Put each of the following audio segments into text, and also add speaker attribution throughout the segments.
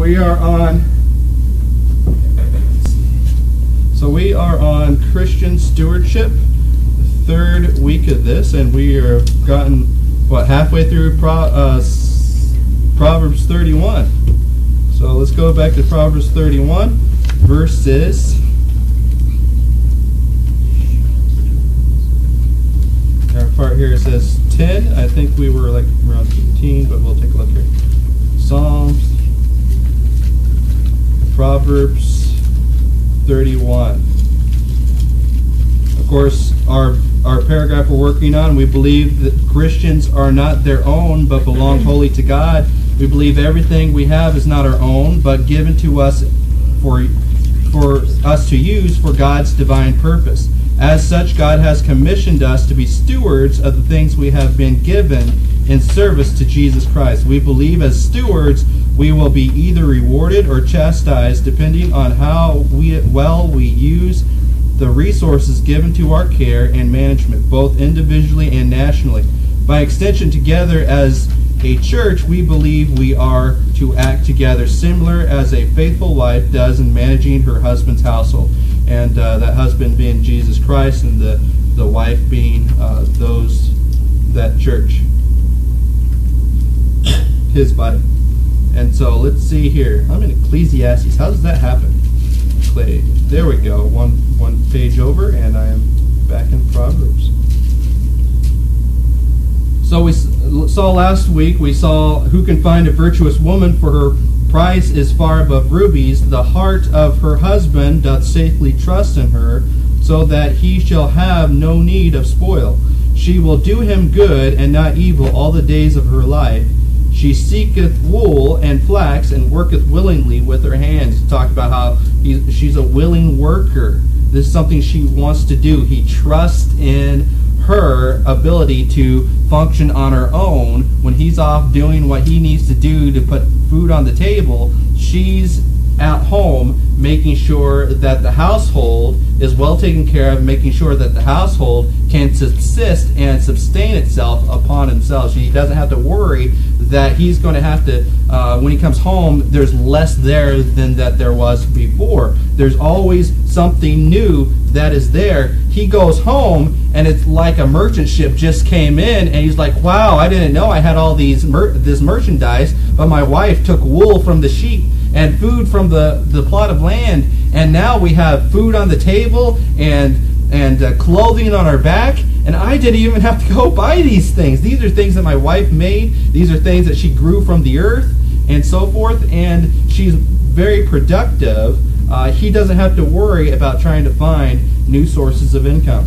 Speaker 1: we are on Christian Stewardship, the third week of this, and we are gotten halfway through Proverbs 31. So let's go back to Proverbs 31, verses. Our part here says 10. I think we were like around 15, but we'll take a look here. Psalms, Proverbs 31. Of course, our paragraph we're working on, we believe that Christians are not their own, but belong wholly to God. We believe everything we have is not our own, but given to us for us to use for God's divine purpose. As such, God has commissioned us to be stewards of the things we have been given in service to Jesus Christ. We believe as stewards we will be either rewarded or chastised depending on how well we use the resources given to our care and management, both individually and nationally. By extension, together as a church, we believe we are to act together similar as a faithful wife does in managing her husband's household. And that husband being Jesus Christ, and the wife being that church, his body. And so let's see here. I'm in Ecclesiastes. How does that happen? There we go. One page over, and I am back in Proverbs. So we saw last week, who can find a virtuous woman, for her price is far above rubies. The heart of her husband doth safely trust in her, so that he shall have no need of spoil. She will do him good and not evil all the days of her life. She seeketh wool and flax, and worketh willingly with her hands. Talk about how she's a willing worker. This is something she wants to do. He trusts in her ability to function on her own. When he's off doing what he needs to do to put food on the table, she's at home making sure that the household is well taken care of, making sure that the household can subsist and sustain itself upon himself. She doesn't have to worry that he's going to have to, when he comes home, there's less there than that there was before. There's always something new that is there. He goes home, and it's like a merchant ship just came in, and he's like, wow, I didn't know I had all this merchandise, but my wife took wool from the sheep and food from the plot of land, and now we have food on the table and clothing on our back, and I didn't even have to go buy these things. These are things that my wife made. These are things that she grew from the earth and so forth, and she's very productive. He doesn't have to worry about trying to find new sources of income.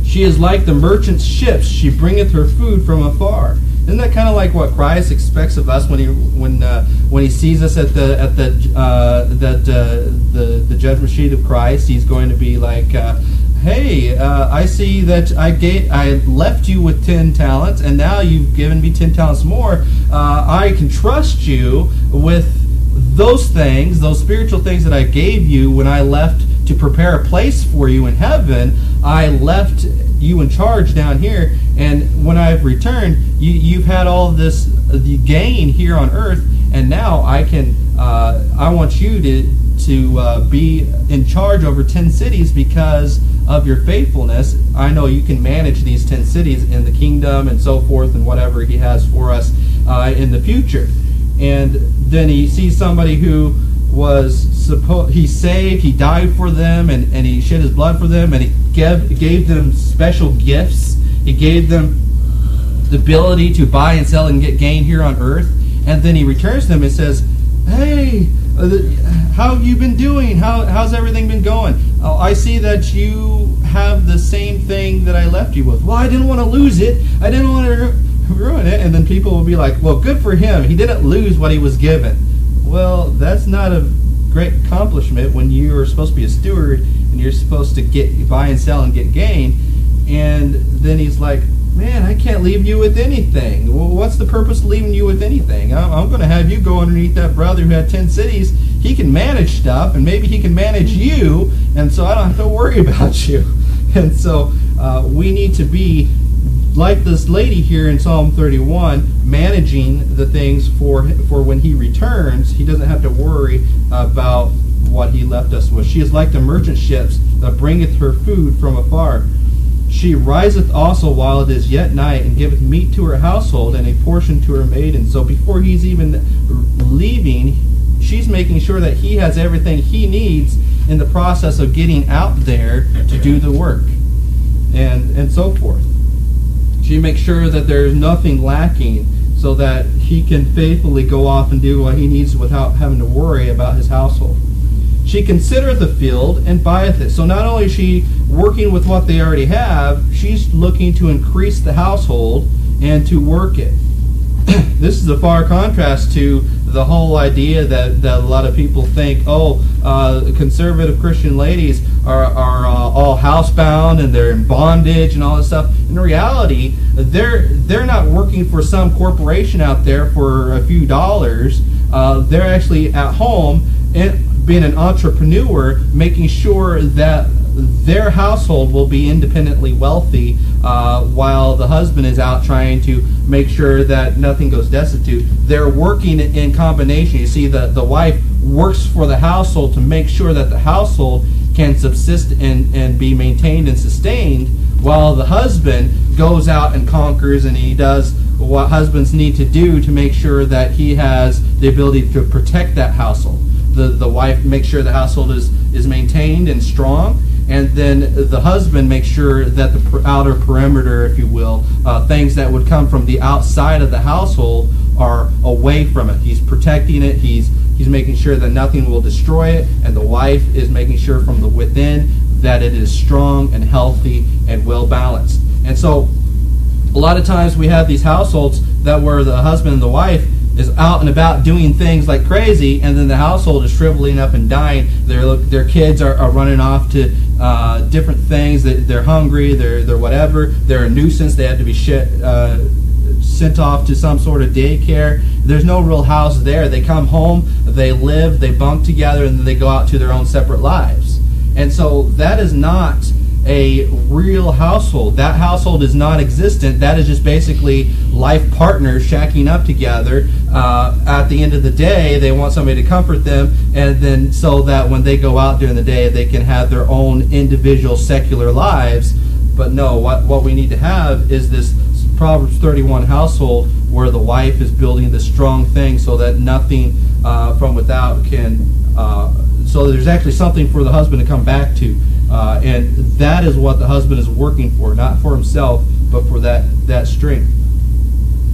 Speaker 1: She is like the merchant's ships. She bringeth her food from afar. Isn't that kind of like what Christ expects of us when he sees us at the judgment sheet of Christ? He's going to be like, hey, I see that I left you with 10 talents, and now you've given me 10 talents more. I can trust you with those things, those spiritual things that I gave you when I left to prepare a place for you in heaven. I left you in charge down here, and when I've returned, you've had all this gain here on earth, and now I want you to be in charge over 10 cities because of your faithfulness. I know you can manage these 10 cities in the kingdom and so forth, and whatever he has for us in the future. And then he sees somebody who he saved, he died for them, and he shed his blood for them, and he gave them special gifts. He gave them the ability to buy and sell and get gain here on earth. And then he returns to them and says, hey, how have you been doing? How's everything been going? Oh, I see that you have the same thing that I left you with. Well, I didn't want to lose it. I didn't want to ruin it. And then people will be like, well, good for him. He didn't lose what he was given. Well, that's not a great accomplishment when you're supposed to be a steward and you're supposed to buy and sell and get gain. And then he's like, man, I can't leave you with anything. Well, what's the purpose of leaving you with anything? I'm going to have you go underneath that brother who had 10 cities. He can manage stuff, and maybe he can manage you, and so I don't have to worry about you. And so we need to be like this lady here in Psalm 31, managing the things for when he returns, he doesn't have to worry about what he left us with. She is like the merchant ships that bringeth her food from afar. She riseth also while it is yet night, and giveth meat to her household, and a portion to her maidens. So before he's even leaving, she's making sure that he has everything he needs in the process of getting out there to do the work, and so forth. She makes sure that there's nothing lacking so that he can faithfully go off and do what he needs without having to worry about his household. She considereth the field and buyeth it. So not only is she working with what they already have, she's looking to increase the household and to work it. This is a far contrast to the whole idea that a lot of people think, conservative Christian ladies are all housebound and they're in bondage and all this stuff. In reality, they're not working for some corporation out there for a few dollars. They're actually at home and being an entrepreneur, making sure that their household will be independently wealthy while the husband is out trying to make sure that nothing goes destitute. They're working in combination. You see, the wife works for the household to make sure that the household can subsist and be maintained and sustained, while the husband goes out and conquers, and he does what husbands need to do to make sure that he has the ability to protect that household. The wife makes sure the household is maintained and strong, and then the husband makes sure that the outer perimeter, if you will, things that would come from the outside of the household are away from it. He's protecting it. He's making sure that nothing will destroy it, and the wife is making sure from the within that it is strong and healthy and well balanced. And so a lot of times we have these households that where the husband and the wife is out and about doing things like crazy, and then the household is shriveling up and dying. Their kids are running off to different things. They're hungry. They're whatever. They're a nuisance. They have to be sent off to some sort of daycare. There's no real house there. They come home, they live, they bunk together, and then they go out to their own separate lives. And so that is not a real household. That household is non-existent. That is just basically life partners shacking up together. At the end of the day, they want somebody to comfort them, and then so that when they go out during the day, they can have their own individual secular lives. But no, what we need to have is this Proverbs 31 household where the wife is building the strong thing so that nothing from without can, so there's actually something for the husband to come back to. And that is what the husband is working for, not for himself, but for that strength.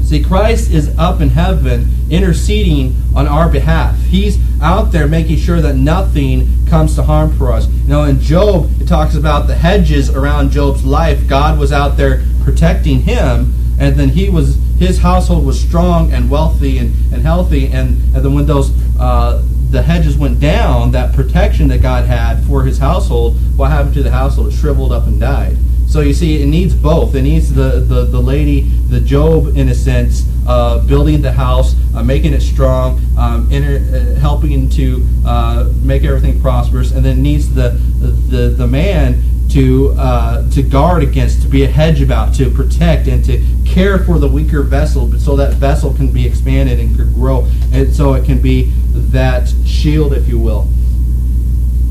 Speaker 1: See, Christ is up in heaven interceding on our behalf. He's out there making sure that nothing comes to harm for us. You know, in Job, it talks about the hedges around Job's life. God was out there protecting him, and then his household was strong and wealthy and healthy, and then when those the hedges went down, that protection that God had for his household, what happened to the household? It shriveled up and died. So you see, it needs both. It needs the lady, the Job, in a sense, building the house, making it strong, helping to make everything prosperous, and then it needs the man to guard against, to be a hedge about, to protect, and to care for the weaker vessel, so that vessel can be expanded and can grow, and so it can be that shield, if you will,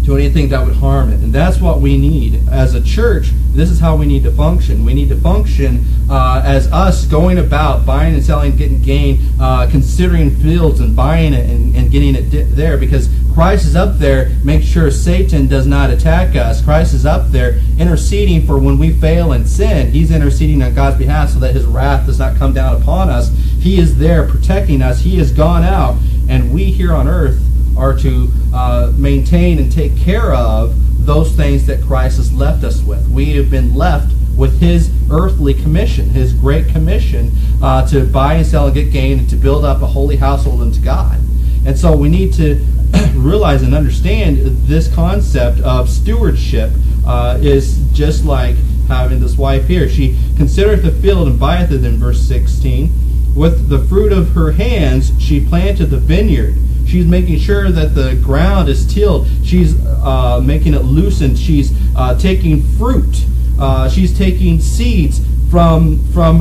Speaker 1: to anything that would harm it. And that's what we need as a church. This is how we need to function. We need to function as us going about buying and selling, getting gain, considering fields and buying it and getting it there, because Christ is up there making sure Satan does not attack us. Christ is up there interceding for when we fail and sin. He's interceding on God's behalf so that his wrath does not come down upon us. He is there protecting us. He has gone out, and we here on earth are to maintain and take care of those things that Christ has left us with. We have been left with his earthly commission, his great commission, to buy and sell and get gain, and to build up a holy household unto God. And so we need to realize and understand this concept of stewardship is just like having this wife here. She considereth the field and buyeth it, in verse 16. With the fruit of her hands she planted the vineyard. She's making sure that the ground is tilled. She's making it loosened. She's taking fruit. She's taking seeds from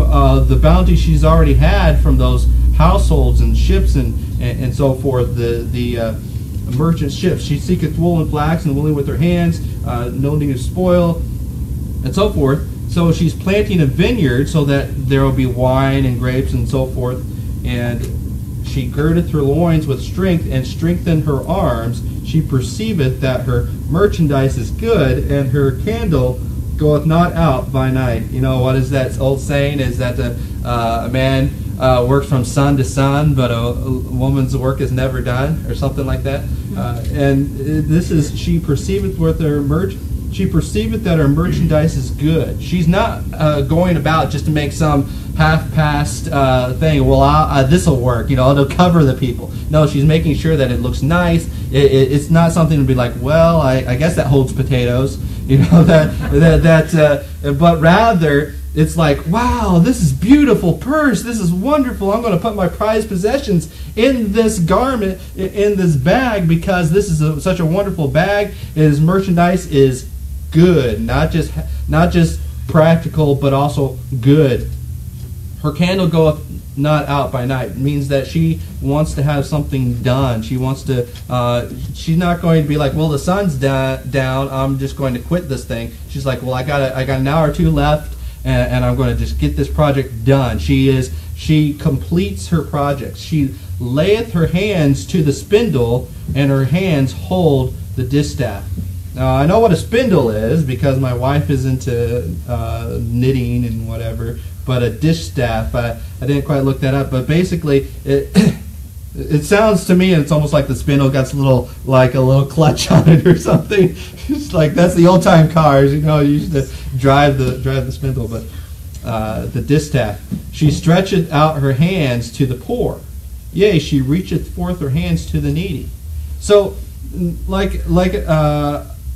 Speaker 1: the bounty she's already had from those households and ships and so forth, the merchant ships. She seeketh wool and flax and wooling with her hands, no need of spoil, and so forth. So she's planting a vineyard so that there will be wine and grapes and so forth. And she girdeth her loins with strength and strengthened her arms. She perceiveth that her merchandise is good, and her candle goeth not out by night. You know, what is that old saying? Is that a man works from sun to sun, but a woman's work is never done, or something like that. And this is, she perceiveth with her she perceiveth that her merchandise is good. She's not going about just to make some half-passed thing. Well, this will work. You know, it'll cover the people. No, she's making sure that it looks nice. It's not something to be like, well, I guess that holds potatoes. You know, but rather it's like, wow, this is beautiful purse. This is wonderful. I'm going to put my prized possessions in this garment, in this bag, because this is such a wonderful bag. His merchandise is good, not just practical, but also good. Her candle goeth not out by night. It means that she wants to have something done. She wants to. She's not going to be like, well, the sun's down. I'm just going to quit this thing. She's like, well, I got an hour or two left, and I'm going to just get this project done. She completes her projects. She layeth her hands to the spindle, and her hands hold the distaff. Now, I know what a spindle is because my wife is into knitting and whatever, but a distaff, I didn't quite look that up, but basically it sounds to me, and it's almost like the spindle got a little clutch on it or something. It's like, that's the old time cars, you know, you used to drive the spindle, but the distaff. She stretcheth out her hands to the poor, yea, she reacheth forth her hands to the needy. So, like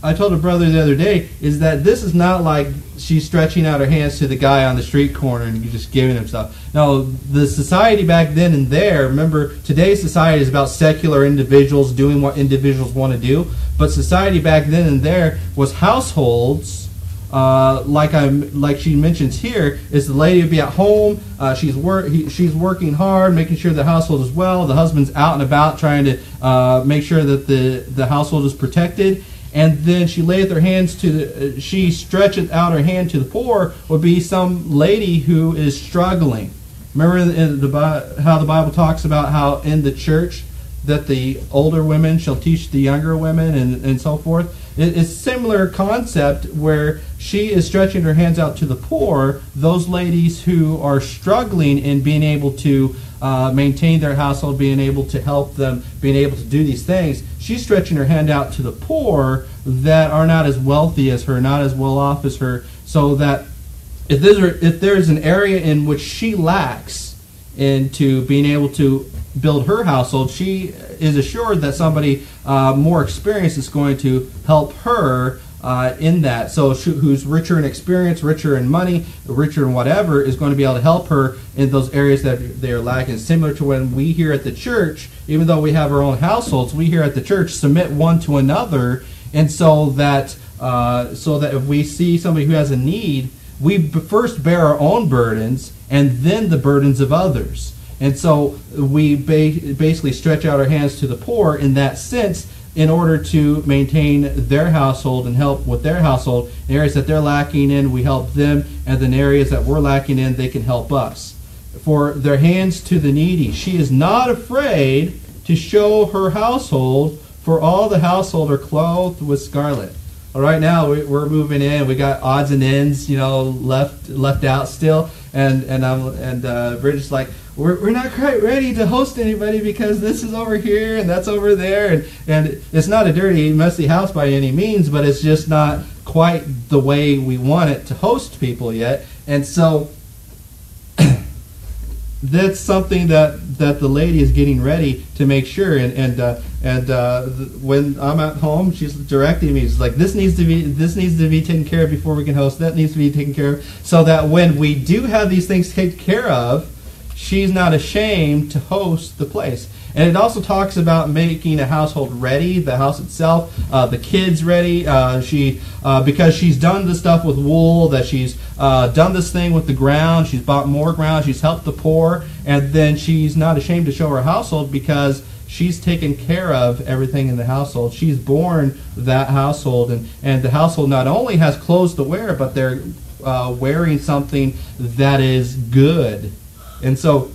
Speaker 1: I told a brother the other day, is that this is not like she's stretching out her hands to the guy on the street corner and just giving him stuff. No, the society back then and there, remember, today's society is about secular individuals doing what individuals want to do, but society back then and there was households, like she mentions here, is the lady would be at home, she's working hard, making sure the household is well, the husband's out and about trying to make sure that the household is protected. And then she layeth her hands she stretcheth out her hand to the poor, would be some lady who is struggling. Remember how the Bible talks about how in the church that the older women shall teach the younger women and so forth. It's a similar concept where she is stretching her hands out to the poor, those ladies who are struggling in being able to maintain their household, being able to help them, being able to do these things. She's stretching her hand out to the poor that are not as wealthy as her, not as well off as her, so that if there's an area in which she lacks into being able to build her household, she is assured that somebody more experienced is going to help her in that. So who's richer in experience, richer in money, richer in whatever, is going to be able to help her in those areas that they are lacking. Similar to when we here at the church, even though we have our own households, we here at the church submit one to another, and so that if we see somebody who has a need, we first bear our own burdens and then the burdens of others. And so we basically stretch out our hands to the poor in that sense, in order to maintain their household and help with their household. In areas that they're lacking in, we help them, and in areas that we're lacking in, they can help us. For their hands to the needy. She is not afraid to show her household, for all the household are clothed with scarlet. Well, right now we're moving in. We got odds and ends, left out still, and Bridget's like, we're not quite ready to host anybody because this is over here and that's over there, and it's not a dirty, messy house by any means, but it's just not quite the way we want it to host people yet. And so that's something that the lady is getting ready to make sure. And when I'm at home, she's directing me. She's like, this needs to be taken care of before we can host. That needs to be taken care of, so that when we do have these things taken care of, she's not ashamed to host the place. And it also talks about making a household ready, the house itself, the kids ready. Because she's done this stuff with wool, that she's done this thing with the ground, she's bought more ground, she's helped the poor, and then she's not ashamed to show her household because she's taken care of everything in the household. She's born that household, and the household not only has clothes to wear, but they're wearing something that is good. And so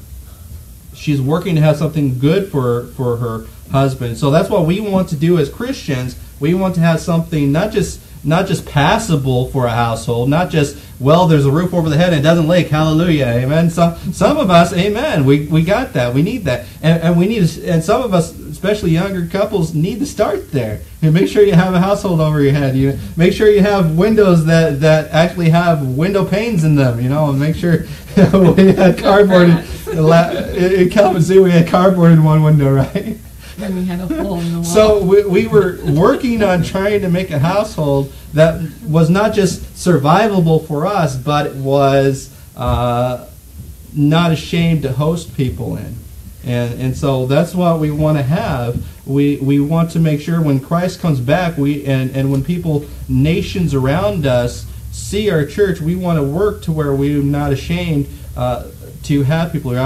Speaker 1: she's working to have something good for her husband. So that's what we want to do as Christians. We want to have something not just passable for a household, not just, well, there's a roof over the head and it doesn't leak, hallelujah, amen. Some of us, amen, we got that, we need that, and we need, and some of us, especially younger couples, need to start there. And make sure you have a household over your head. You make sure you have windows that actually have window panes in them. And make sure we had cardboard in Kalamazoo. We had cardboard in one window, right?
Speaker 2: And we had a hole in the wall.
Speaker 1: So we were working on trying to make a household that was not just survivable for us, but it was not ashamed to host people in. And so that's what we want to have. We want to make sure when Christ comes back, and when people, nations around us, see our church, we want to work to where we're not ashamed to have people here.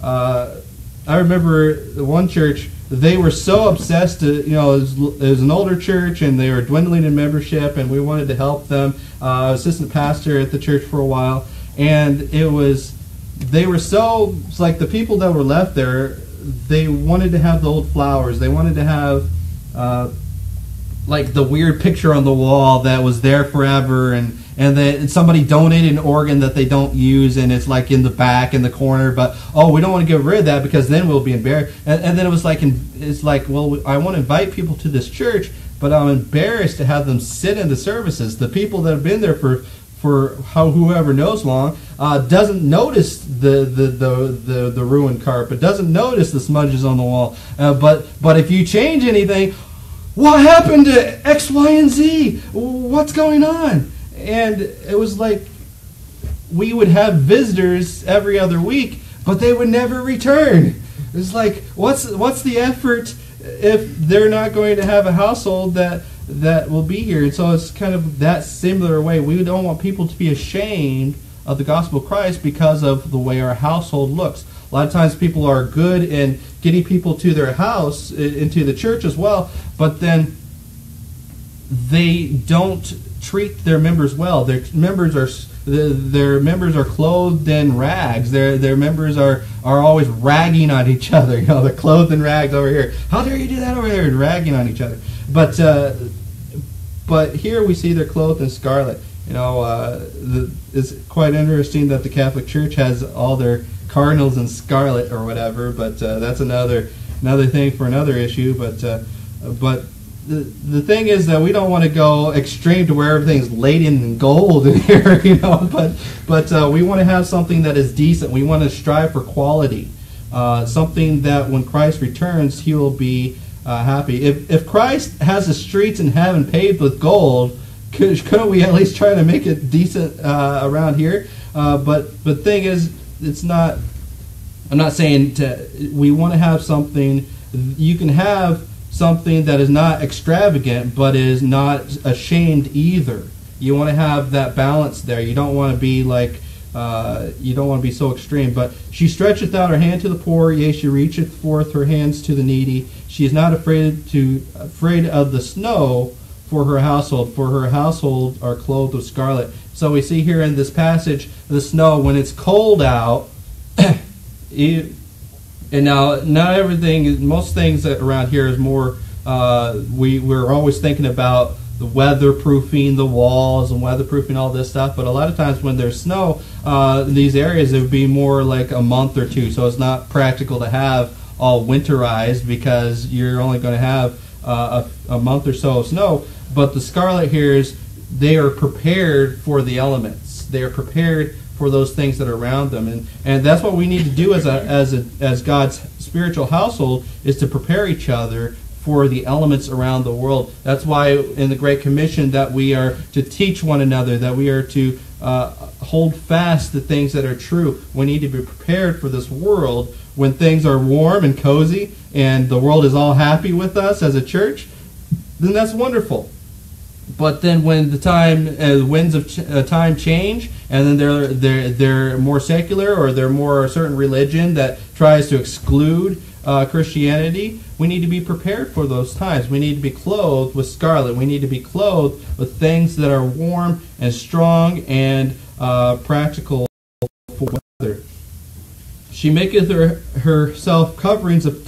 Speaker 1: I remember one church, they were so obsessed it was an older church, and they were dwindling in membership, and we wanted to help them. I was assistant pastor at the church for a while, and they were so, it's like the people that were left there, they wanted to have the old flowers. They wanted to have like the weird picture on the wall that was there forever, and then somebody donated an organ that they don't use, and it's like in the back in the corner, but we don't want to get rid of that because then we'll be embarrassed. And then it's like, well, I want to invite people to this church, but I'm embarrassed to have them sit in the services. The people that have been there for whoever knows long doesn't notice the ruined carpet, doesn't notice the smudges on the wall. But if you change anything, what happened to X, Y, and Z? What's going on? And it was like we would have visitors every other week, but they would never return. It's like, what's the effort if they're not going to have a household that will be here? And so it's kind of that similar way. We don't want people to be ashamed of the gospel of Christ because of the way our household looks. A lot of times people are good in getting people to their house, into the church as well, but then they don't treat their members well. Their members are clothed in rags. Their members are always ragging on each other. They're clothed in rags over here. How dare you do that over there? And ragging on each other. But here we see they're clothed in scarlet. It's quite interesting that the Catholic Church has all their cardinals in scarlet or whatever. But that's another thing for another issue. But the thing is that we don't want to go extreme to where everything's laden in gold in here, But we want to have something that is decent. We want to strive for quality, something that when Christ returns, He will be happy. If Christ has the streets in heaven paved with gold, couldn't we at least try to make it decent around here? But the thing is, it's not. I'm not saying we want to have something. You can have something that is not extravagant, but is not ashamed either. You want to have that balance there. You don't want to be like, you don't want to be so extreme. But she stretcheth out her hand to the poor, yea, she reacheth forth her hands to the needy. She is not afraid of the snow for her household are clothed with scarlet. So we see here in this passage, the snow, when it's cold out, and now, not everything, most things around here is more, we're always thinking about the weatherproofing the walls and weatherproofing all this stuff, but a lot of times when there's snow in these areas, it would be more like a month or two, so it's not practical to have all winterized because you're only going to have a month or so of snow. But the scarlet here is, they are prepared for the elements. They are prepared for those things that are around them, and that's what we need to do as God's spiritual household, is to prepare each other for the elements around the world. That's why in the Great Commission that we are to teach one another, that we are to hold fast to things that are true. We need to be prepared for this world when things are warm and cozy and the world is all happy with us as a church. Then that's wonderful. But then when the winds of time change, and then they're more secular, or they're more a certain religion that tries to exclude Christianity, we need to be prepared for those times. We need to be clothed with scarlet. We need to be clothed with things that are warm and strong and practical for weather. She maketh herself coverings of